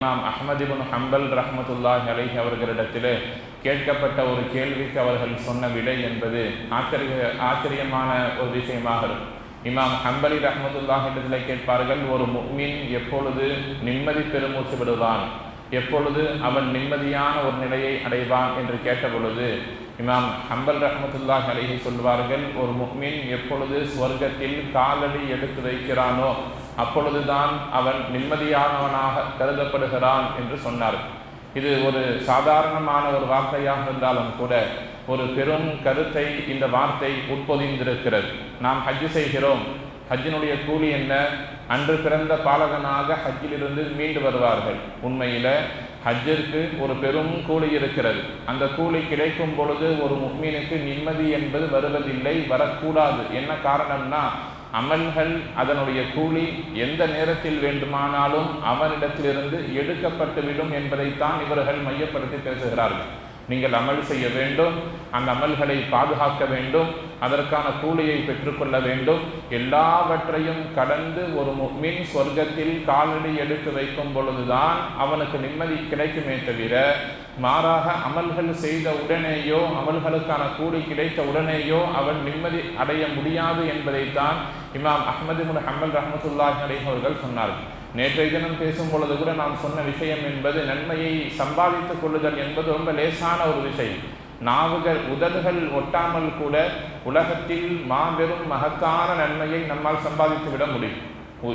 இமாம் அஹ்மது இப்னு ஹம்பல் ரஹ்மத்துல்லாஹி அலைஹி அவர்களிடத்திலே கேட்கப்பட்ட ஒரு கேள்விக்கு அவர்கள் சொன்ன விடை என்பது ஆச்சரியமான ஒரு விஷயமாக இருக்கும். இமாம் ஹம்பலி ரஹ்மத்துல்லாஹி இடத்திலே கேட்பார்கள், ஒரு முஃமின் எப்பொழுது நிம்மதி பெருமூச்சு விடுவான், எப்பொழுது அவன் நிம்மதியான ஒரு நிலையை அடைவான் என்று கேட்ட பொழுது இமாம் ஹம்பல் ரஹ்மத்துல்லாஹி அலைஹி சொல்வார்கள், ஒரு முஃமின் எப்பொழுது சுவர்க்கத்தில் காலடி எடுத்து வைக்கிறானோ அப்பொழுதுதான் அவன் நிம்மதியானவனாக கருதப்படுகிறான் என்று சொன்னார். இது ஒரு சாதாரணமான ஒரு வார்த்தையாக இருந்தாலும் கூட ஒரு பெரும் கருத்தை இந்த வார்த்தை உட்பொதிந்திருக்கிறது. நாம் ஹஜ்ஜு செய்கிறோம், ஹஜ்ஜினுடைய கூலி என்ன? அன்று பிறந்த பாலகனாக ஹஜ்ஜிலிருந்து மீண்டு வருவார்கள். உண்மையில ஹஜ்ஜிற்கு ஒரு பெரும் கூலி இருக்கிறது. அந்த கூலி கிடைக்கும் பொழுது ஒரு முஃமினுக்கு நிம்மதி என்பது வருவதில்லை, வரக்கூடாது. என்ன காரணம்னா, அமல்கள் அதனுடைய கூலி எந்த நேரத்தில் வேண்டுமானாலும் அவனிடத்திலிருந்து எடுக்கப்பட்டுவிடும் என்பதைத்தான் இவர்கள் மையப்படுத்தி பேசுகிறார்கள். நீங்கள் அமல் செய்ய வேண்டும், அந்த அமல்களை பாதுகாக்க வேண்டும், அதற்கான கூலியை பெற்றுக்கொள்ள வேண்டும். எல்லாவற்றையும் கடந்து ஒரு முஃமின் சொர்க்கத்தில் காலடி எடுத்து வைக்கும் பொழுதுதான் அவனுக்கு நிம்மதி கிடைக்குமே தவிர, மாறாக அமல்கள் செய்த உடனேயோ அமல்களுக்கான கூலி கிடைத்த உடனேயோ அவன் நிம்மதி அடைய முடியாது என்பதைத்தான் இமாம் அஹ்மது இப்னு ஹம்பல் ரஹ்மத்துல்லாஹி அலைஹி அவர்கள் சொன்னார்கள். நேற்றைய தினம் பேசும் பொழுது கூட நாம் சொன்ன விஷயம் என்பது, நன்மையை சம்பாதித்துக் கொள்ளுதல் என்பது ரொம்ப லேசான ஒரு விஷயம். உதடுகள் ஒட்டாமல் கூட உலகத்தில் மாபெரும் மகத்தான நன்மையை நம்மால் சம்பாதித்து விட முடியும்.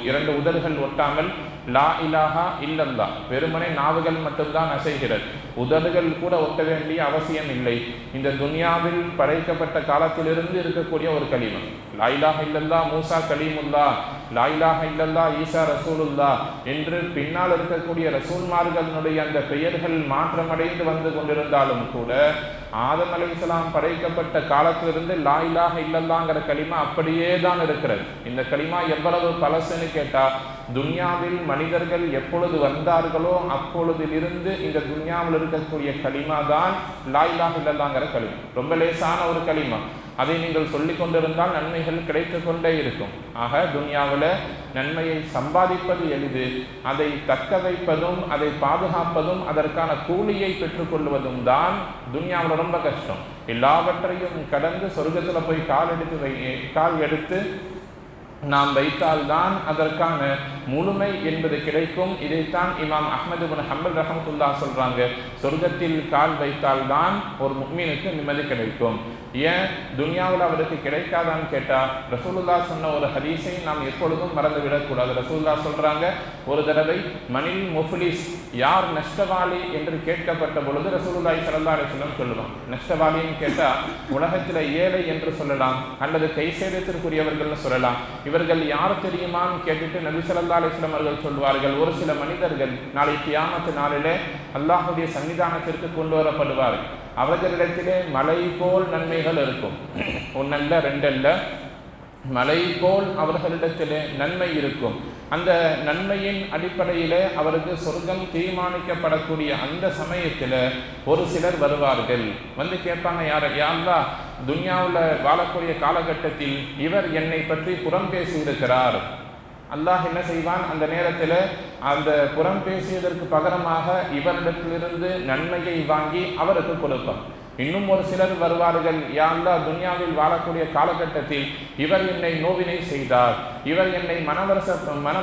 2 உதடுகள் ஒட்டாமல் லா இலாஹா இல்லல்லா, வெறுமனே நாவுகள் மட்டும்தான் அசைகிறது. உதடுகள் கூட ஒட்ட வேண்டிய அவசியம் இல்லை. இந்த துன்யாவில் படைக்கப்பட்ட காலத்திலிருந்து இருக்கக்கூடிய ஒரு கலிமா, லா இலாஹா இல்லல்லா மூசா கலீமுல்லா, லா இலாஹா இல்லல்லா ஈசா ரசூலுல்லா என்று பின்னால் இருக்கக்கூடிய ரசூல்மார்களுடைய அந்த பெயர்கள் மாற்றமடைந்து வந்து கொண்டிருந்தாலும் கூட, ஆதம் அலைஹிஸ்ஸலாம் படைக்கப்பட்ட காலத்திலிருந்து லா இலாஹா இல்லல்லாங்கிற கலிமா அப்படியே தான் இருக்கிறது. இந்த கலிமா எவ்வளவு பழசுன்னு கேட்டா, துன்யாவில் மனிதர்கள் எப்பொழுது வந்தார்களோ அப்பொழுதிலிருந்து இந்த துன்யாவில் இருக்கக்கூடிய கலிமா தான் லா இலாஹா இல்லல்லாங்கிற கலிமா. ரொம்ப லேசான ஒரு கலிமா. அதை நீங்கள் சொல்லிக் கொண்டிருந்தால் நன்மைகள் கிடைத்து கொண்டே இருக்கும். ஆக துன்யாவில் நன்மையை சம்பாதிப்பது எளிது, அதை தக்க வைப்பதும் அதை பாதுகாப்பதும் அதற்கான கூலியை பெற்றுக்கொள்வதும் தான் துன்யாவில் ரொம்ப கஷ்டம். எல்லாவற்றையும் கடந்து சொர்க்கத்தில் போய் கால் எடுத்து நாம் வைத்தால்தான் அதற்கான முழுமை என்பது கிடைக்கும். இதைத்தான் இமாம் அஹ்மது இப்னு ஹம்பல் ரஹ்மத்துல்லாஹி சொல்றாங்க, சொர்க்கத்தில் கால் வைத்தால்தான் ஒரு முஃமினுக்கு நிம்மதி கிடைக்கும். ஏன் துன்யாவில் அவருக்கு கிடைக்காதான்னு கேட்டா, ரசூலுல்லாஹ் சொன்ன ஒரு ஹதீஸை நாம் எப்பொழுதும் மறந்து விடக்கூடாது. ரசூலுல்லாஹ் சொல்றாங்க, ஒரு தடவை மனில் முஃப்லிஸ், யார் நஷ்டவாளி என்று கேட்கப்பட்ட பொழுது ரசூலுல்லாஹி ஸல்லல்லாஹு அலைஹி வஸல்லம் சொல்லுவாங்க, நஷ்டவாளின்னு கேட்டா உலகத்தில் ஏழை என்று சொல்லலாம், அல்லது கை சேதத்திற்குரியவர்கள்னு சொல்லலாம். இவர்கள் யார் தெரியுமான்னு கேட்டுட்டு நபி ஸல்லல்லாஹு அலைஹி வஸல்லம் அவர்கள் சொல்வார்கள், ஒரு சில மனிதர்கள் நாளை கியாமத் நாளிலே அல்லாஹ்வுடைய சன்னிதானத்திற்கு கொண்டு வரப்படுவார்கள். அவர்களிடத்திலே மலை போல் நன்மைகள் இருக்கும். ஒன்னல்ல ரெண்டல்ல, மலை போல் அவர்களிடத்திலே நன்மை இருக்கும். அந்த நன்மையின் அடிப்படையிலே அவருக்கு சொர்க்கம் தீர்மானிக்கப்படக்கூடிய அந்த சமயத்தில் ஒரு சிலர் வருவார்கள், வந்து கேட்பாங்க, யாரா துன்யாவில் வாழக்கூடிய காலகட்டத்தில் இவர் என்னை பற்றி புறம் பேசியிருக்கிறார். அல்லாஹ் என்ன செய்வான், அந்த நேரத்தில் அந்த புறம் பேசியதற்கு பகரமாக இவரிடத்திலிருந்து நன்மையை வாங்கி அவருக்கு கொடுப்பான். இன்னும் ஒரு சிலர் வருவார்கள், யா அல்லாஹ் துன்யாவில் வாழக்கூடிய காலகட்டத்தில் இவர் என்னை நோவினை செய்தார், இவர் என்னை மன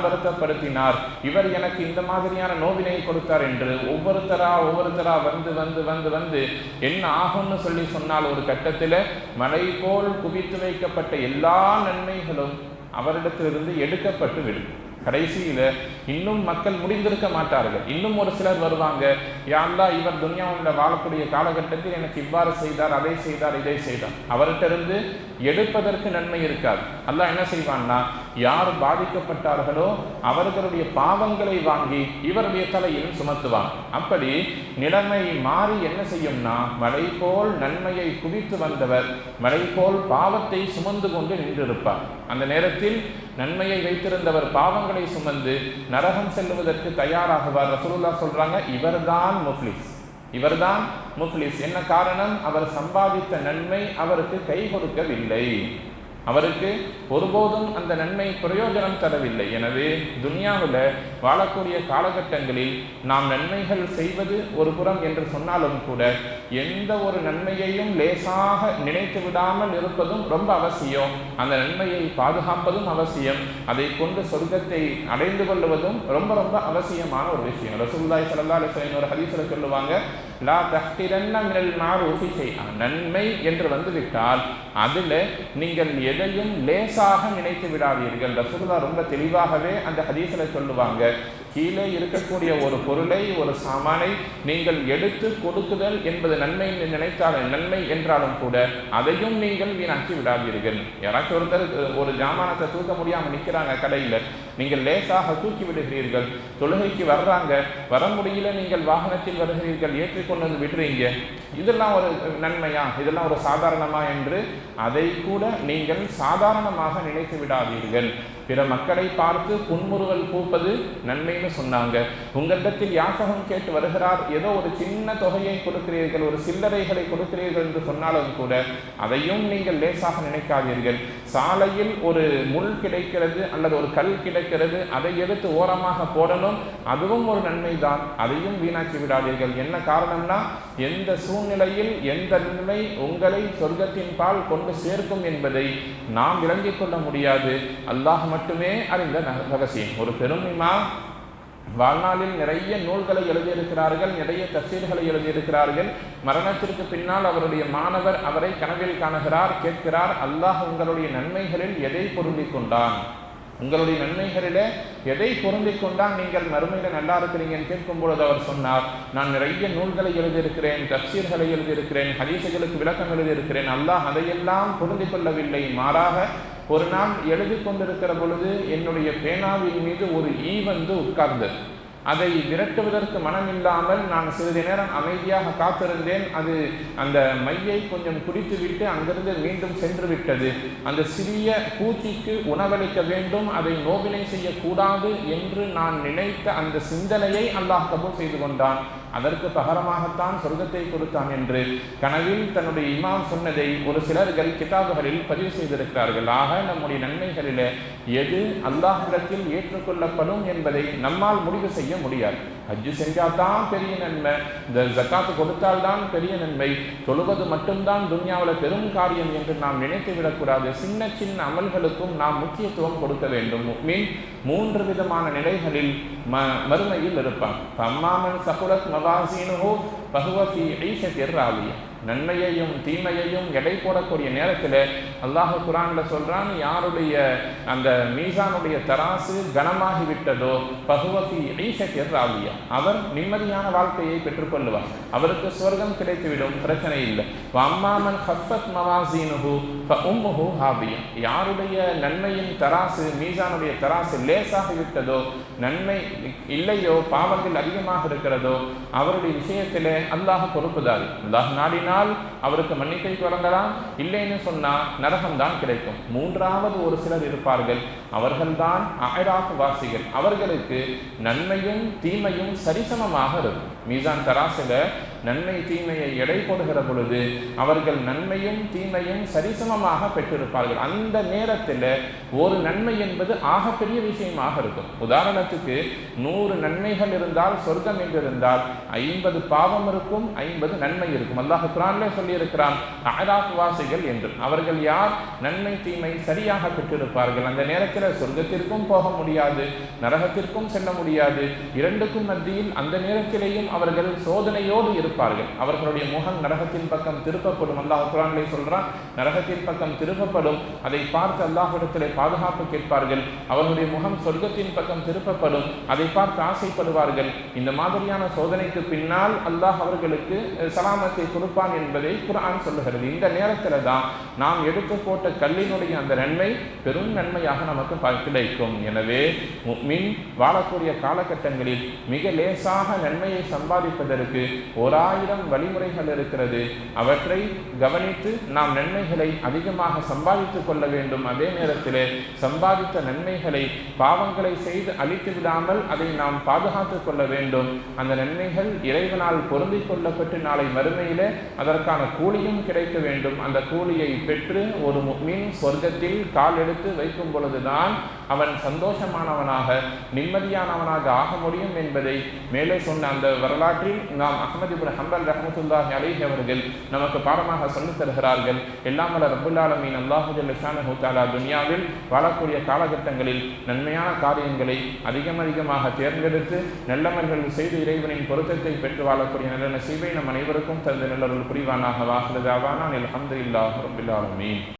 வருத்தப்படுத்தினார், இவர் எனக்கு இந்த மாதிரியான நோவினை கொடுத்தார் என்று ஒவ்வொருத்தரா வந்து வந்து வந்து வந்து என்ன ஆகும்னு சொல்லி சொன்னால், ஒரு கட்டத்தில் மலை போல் குவித்து வைக்கப்பட்ட எல்லா நன்மைகளும் அவரிடத்திலிருந்து எடுக்கப்பட்டு விடும். கடைசியில் இன்னும் மக்கள் முடிந்திருக்க மாட்டார்கள். இன்னும் ஒரு சிலர் வருவாங்க, யா அல்லாஹ் இவர் துன்யாவில் வாழக்கூடிய காலகட்டத்தில் எனக்கு இவ்வாறு செய்தார், அதை செய்தார், இதை செய்தார். அவர்கிட்ட எடுப்பதற்கு நன்மை இருக்காது. அல்லாஹ் என்ன செய்வான்னா, யார் பாதிக்கப்பட்டார்களோ அவர்களுடைய பாவங்களை வாங்கி இவருடைய தலையில் சுமத்துவான். அப்படி நிலைமை மாறி என்ன செய்யும்னா, மலை போல் நன்மையை குவித்து வந்தவர் மலை போல் பாவத்தை சுமந்து கொண்டு நின்றிருப்பார். அந்த நேரத்தில் நன்மையை வைத்திருந்தவர் பாவங்களை சுமந்து நரகம் செல்லுவதற்கு தயாராகுவார். ரசூலுல்லாஹ் சொல்றாங்க, இவர்தான் முஃப்லிஸ். என்ன காரணம்? அவர் சம்பாதித்த நன்மை அவருக்கு கை கொடுக்கவில்லை. அவருக்கு ஒருபோதும் அந்த நன்மை பிரயோஜனம் தரவில்லை. எனவே துனியாவில் வாழக்கூடிய காலகட்டங்களில் நாம் நன்மைகள் செய்வது ஒரு புறம் என்று சொன்னாலும் கூட எந்த ஒரு நன்மையையும் லேசாக நினைத்து விடாமல் இருப்பதும் ரொம்ப அவசியம். அந்த நன்மையை பாதுகாப்பதும் அவசியம். அதை கொண்டு சொர்க்கத்தை அடைந்து கொள்வதும் ரொம்ப ரொம்ப அவசியமான ஒரு விஷயம். ரசூலுல்லாஹி ஸல்லல்லாஹு அலைஹி வஸல்லம் ஒரு ஹதீஸ்ல சொல்லுவாங்க, லா தஹ்கிரன்ன மினல் மஅரூஃபி ஷைஅன். நன்மை என்று வந்துவிட்டால் அதில் நீங்கள் எதையும் லேசாக நினைத்து விடாதீர்கள். ரசூலுல்லாஹ் ரொம்ப தெளிவாகவே அந்த ஹதீஸ்ல சொல்லுவாங்க, கீழே இருக்கக்கூடிய ஒரு பொருளை, ஒரு சாமானை நீங்கள் எடுத்து கொடுக்குதல் என்பது நன்மை நினைத்தாலும், நன்மை என்றாலும் கூட அதையும் நீங்கள் வீணாக்கி விடாதீர்கள். யாராச்சும் ஒருத்தர் ஒரு ஜாமானத்தை தூக்க முடியாமல் நிற்கிறாங்க கடையில், நீங்கள் லேசாக தூக்கி விடுகிறீர்கள். தொழுகைக்கு வர்றாங்க, வர முடியல, நீங்கள் வாகனத்தில் வருகிறீர்கள், ஏற்றிக்கொண்டு வந்து விடுறீங்க. இதெல்லாம் ஒரு நன்மையா, இதெல்லாம் ஒரு சாதாரணமா என்று அதை கூட நீங்கள் சாதாரணமாக நினைத்து விடாதீர்கள். பிற மக்களை பார்த்து புன்முறுவல் பூப்பது நன்மைன்னு சொன்னாங்க. உங்களிடத்தில் யாசகம் கேட்டு வருகிறார், ஏதோ ஒரு சின்ன தொகையை கொடுக்கிறீர்கள், ஒரு சில்லறைகளை கொடுக்கிறீர்கள் என்று சொன்னாலும் கூட அதையும் நீங்கள் லேசாக நினைக்காதீர்கள். சாலையில் ஒரு முள் கிடைக்கிறது அல்லது ஒரு கல் கிடைக்கிறது, அதை எடுத்து ஓரமாக போடணும், அதுவும் ஒரு நன்மை தான். அதையும் வீணாக்கி விடாதீர்கள். என்ன காரணம்னா, எந்த சூழ்நிலையில் எந்த நன்மை உங்களை சொர்க்கத்தின் பால் கொண்டு சேர்க்கும் என்பதை நாம் விளங்கிக் கொள்ள முடியாது. அல்லாஹ் மட்டுமே அறிந்த ரகசியம். ஒரு பெரும் இமாம் வாழ்நாளில் நிறைய நூல்களை எழுதியிருக்கிறார்கள், நிறைய தஃசீர்களை எழுதியிருக்கிறார்கள். மரணத்திற்கு பின்னால் அவருடைய மாணவர் அவரை கனவில் காணுகிறார், கேட்கிறார், அல்லாஹ் உங்களுடைய நன்மைகளில் எதை பொருந்திக் கொண்டான், உங்களுடைய நன்மைகளிலே எதை பொருந்திக் கொண்டால் நீங்கள் மறுமையில் நல்லா இருக்கிறீங்கன்னு கேட்கும் பொழுது அவர் சொன்னார், நான் நிறைய நூல்களை எழுதியிருக்கிறேன், தஃசீர்களை எழுதியிருக்கிறேன், ஹதீஸுகளுக்கு விளக்கம் எழுதியிருக்கிறேன். அல்லாஹ் அதையெல்லாம் பொருந்திக் கொள்ளவில்லை. மாறாக ஒரு நாள் எழுதி கொண்டிருக்கிற பொழுது என்னுடைய பேனாவின் மீது ஒரு ஈ வந்து உட்கார்ந்தது. அதை விரட்டுவதற்கு மனமில்லாமல் நான் சிறிது நேரம் அமைதியாக காத்திருந்தேன். அது அந்த மையை கொஞ்சம் குடித்துவிட்டு அங்கிருந்து மீண்டும் சென்று விட்டது. அந்த சிறிய பூச்சிக்கு உணவளிக்க வேண்டும், அதை நோவினை செய்யக்கூடாது என்று நான் நினைத்த அந்த சிந்தனையை அல்லாஹ் கபூல் செய்து கொண்டான். அதற்கு பகரமாகத்தான் சொர்க்கத்தை கொடுத்தான் என்று கனவில் தன்னுடைய இமாம் சொன்னதை ஒரு சிலர்கள் கிதாபுகளில் பதிவு செய்திருக்கிறார்கள். ஆக நம்முடைய நன்மைகளில் எது அல்லாஹ்விடத்தில் ஏற்றுக்கொள்ளப்படும் என்பதை நம்மால் முடிவு செய்ய முடியாது. ஹஜ்ஜு செஞ்சால் தான் பெரிய நன்மை, இந்த ஜக்காத்து கொடுத்தால்தான் பெரிய நன்மை, தொழுவது மட்டும்தான் துன்யாவில் பெரும் காரியம் என்று நாம் நினைத்து விடக்கூடாது. சின்ன சின்ன அமல்களுக்கும் நாம் முக்கியத்துவம் கொடுக்க வேண்டும். முஃமின் 3 விதமான நிலைகளில் மறுமையில் இருப்பான். அம்மாமன் சகுலத் மவாசீனுஹு ஃபஹுவ ஃபீ ஈஷத்திர் ராலியா. நன்மையையும் தீமையையும் எடை போடக்கூடிய நேரத்தில் அல்லாஹ் குர்ஆன்ல சொல்றான், யாருடைய அந்த மீசானுடைய தராசு கனமாகிவிட்டதோ ஃபஹுவ ஃபீ ஈஷத்திர் ராலியா, அவர் நிம்மதியான வாழ்க்கையை பெற்றுக்கொள்வார், அவருக்கு சொர்க்கம் கிடைத்துவிடும், பிரச்சனை இல்லை. அம்மாமன் ஹஃபத் மவாசீனுஹு ஃபஉம்முஹு ஹாவியா. யாருடைய நன்மையின் தராசு, மீசானுடைய தராசு லேசாகிவிட்டதோ, நன்மை இல்லையோ, பாவங்கள் அதிகமாக இருக்கிறதோ, அவருடைய விஷயத்திலே அல்லாஹ் பொறுப்புதாரி. அல்லாஹ் நாடினால் அவருக்கு மன்னிப்பை வழங்கலாம், இல்லைன்னு சொன்னா நரகம்தான் கிடைக்கும். 3வது ஒரு சிலர் இருப்பார்கள், அவர்கள்தான் அஹ்ராஃப் வாசிகள். அவர்களுக்கு நன்மையும் தீமையும் சரிசமமாக இருக்கும். மீசான் தராசில நன்மை தீமையை எடை போடுகிற பொழுது அவர்கள் நன்மையும் தீமையும் சரிசமமாக பெற்றிருப்பார்கள். அந்த நேரத்தில் ஒரு நன்மை என்பது ஆகப்பெரிய விஷயமாக இருக்கும். உதாரணத்துக்கு 100 நன்மைகள் இருந்தால் சொர்க்கம் என்று இருந்தால் 50 பாவம் இருக்கும், 50 நன்மை இருக்கும். அல்லாஹ் குர்ஆனிலே சொல்லியிருக்கிறான் அஹ்ராஃப் வாசிகள் என்று. அவர்கள் யார்? நன்மை தீமை சரியாக பெற்றிருப்பார்கள். அந்த நேரத்தில் சொர்க்கத்திற்கும் போக முடியாது, நரகத்திற்கும் செல்ல முடியாது. இரண்டுக்கும் மத்தியில் அந்த நேரத்திலேயும் அவர்கள் சோதனையோடு இருப்பார்கள். அவர்களுடைய முகம் நரகத்தின் பக்கம் திருப்பப்படும். அல்லாஹ் குர்ஆனிலே சொல்றான், நரகத்தின் பக்கம் திருப்பப்படும். அதை பார்த்து அல்லாஹ்விடத்திலே பாதுகாப்பு கேட்பார்கள். அவர்களுடைய முகம் சொர்க்கத்தின் பக்கம் திருப்பப்படும். அதை பார்த்து ஆசைப்படுவார்கள். இந்த மாதிரியான சோதனைக்கு பின்னால் அல்லாஹ் அவர்களுக்கு சலாமத்தை கொடுப்பான் என்பதை குர்ஆன் சொல்லுகிறது. இந்த நேரத்தில் தான் நாம் எடுத்து போட்ட கல்லினுடைய அந்த நன்மை பெரும் நன்மையாக நமக்கு கிடைக்கும். எனவே முஃமின் வாழக்கூடிய காலகட்டங்களில் மிக லேசாக நன்மையை சம்பாதிப்பதற்கு பல்லாயிரம் வழிமுறைகள் இருக்கிறது. அவற்றை கவனித்து நாம் நன்மைகளை அதிகமாக சம்பாதித்துக் கொள்ள வேண்டும். அதே நேரத்தில் சம்பாதித்த நன்மைகளை பாவங்களை செய்து அழித்து விடாமல் அதை நாம் பாதுகாத்துக் கொள்ள வேண்டும். அந்த நன்மைகள் இறைவனால் பொருந்திக் கொள்ளப்பட்டு நாளை மறுமையிலே அதற்கான கூலியும் கிடைக்க வேண்டும். அந்த கூலியை பெற்று ஒரு முஃமின் சொர்க்கத்தில் கால் எடுத்து வைக்கும் பொழுதுதான் அவன் சந்தோஷமானவனாக நிம்மதியானவனாக ஆக முடியும் என்பதை மேலே சொன்ன அந்த வரலாற்றில் நாம் அஹ்மது இப்னு ஹம்பல் ரஹ்மத்துல்லாஹி அலைஹி அவர்கள் நமக்கு பாடமாக சொல்லித் தருகிறார்கள். எல்லாம் வல்ல ரப்புல் ஆலமீன் அல்லாஹு ஜல்ல ஷானஹு தஆலா துன்யாவில் வாழக்கூடிய காலகட்டங்களில் நன்மையான காரியங்களை அதிகமாக தேர்ந்தெடுத்து நல்லமல்கள் செய்து இறைவனின் பொருத்தத்தை பெற்று வாழக்கூடிய நல்ல நசீபை நம் அனைவருக்கும் தந்து நல்லொரு புரிவானாக. வாஹிரு தஅவானா அல்ஹம்துலில்லாஹி ரப்பில் ஆலமீன்.